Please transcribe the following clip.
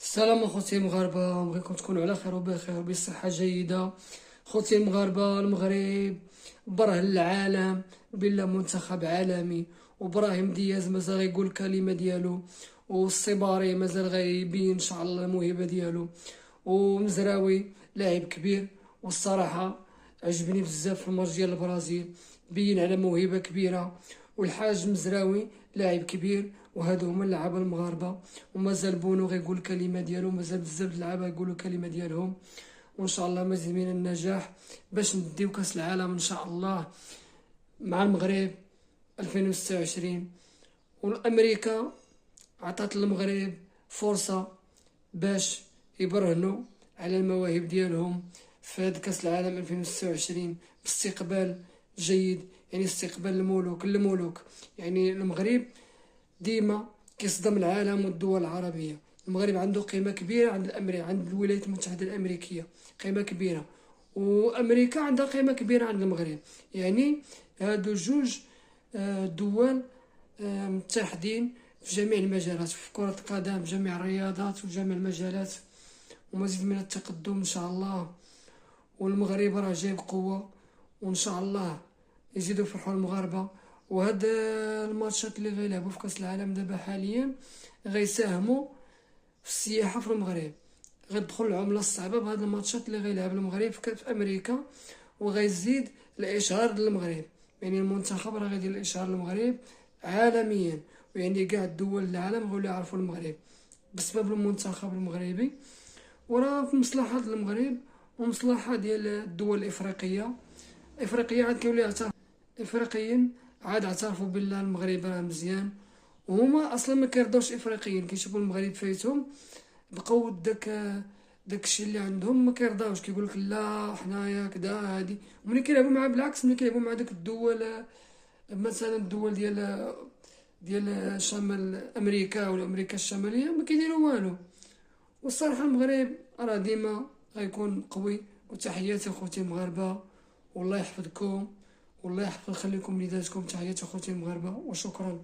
السلام اخوتي المغاربه، نبغيكم تكونوا على خير وبخير وبصحه جيده. خوتي المغاربه، المغرب برهن العالم بلا منتخب عالمي، وابراهيم دياز مازال غيقول الكلمه ديالو، والصباري مازال غيبين ان شاء الله الموهبه ديالو، ومزراوي لاعب كبير. والصراحه عجبني بزاف في الماتش ديال البرازيل، بين على موهبه كبيره. والحاج مزراوي لاعب كبير، وهادو هما اللعابه المغاربه. ومازال بونو غيقول الكلمه ديالو، مازال بزاف د اللعابه يقولوا الكلمه ديالهم. وان شاء الله مزيد من النجاح باش نديو كاس العالم ان شاء الله مع المغرب 2026. والامريكا عطات المغرب فرصه باش يبرهنوا على المواهب ديالهم في هاد كاس العالم 2026 باستقبال جيد. يعني استقبال الملوك. يعني المغرب ديما كيصدم العالم والدول العربية. المغرب عنده قيمة كبيرة عند الولايات المتحدة الأمريكية، قيمة كبيرة. وأمريكا عندها قيمة كبيرة عند المغرب. يعني هادو جوج دول متحدين في جميع المجالات، في كرة القدم، في جميع الرياضات، وفي جميع المجالات، ومزيد من التقدم إن شاء الله. والمغرب راه جاي بقوة، وإن شاء الله يزيدوا يفرحوا المغاربة. وهاد الماتشات اللي غيلعبوا في كاس العالم دابا حاليا غيساهموا في السياحه في المغرب. غتدخل العمله الصعبه بهاد الماتشات اللي غيلعب المغرب في امريكا، وغيزيد الاشهار للمغرب. يعني المنتخب راه غيدير الاشهار للمغرب عالميا، ويعني كاع الدول العالم غيولوا يعرفوا المغرب بسبب المنتخب المغربي. وراه في مصلحه المغرب ومصلحه ديال الدول الافريقيه. افريقيا عاد كيولي افريقيين عاد اعترفوا بالله المغرب راه مزيان. وهما اصلا ما كيرضوش افريقيين، كيشوفوا المغرب فايتهم، بقاو داك الشيء اللي عندهم ما كيرضاوش، كيقول لك لا حنايا كدا هادي. وملي كيلعبوا مع بالعكس، ملي كيلعبوا مع داك الدول، مثلا الدول ديال شمال امريكا ولا امريكا الشماليه، ما كيديروا والو. والصراحه المغرب راه ديما غيكون قوي. وتحياتي اخوتي المغاربه، والله يحفظكم، والله يحفظ خليكم وليداتكم. تحياتي اخوتي المغاربه، وشكرا.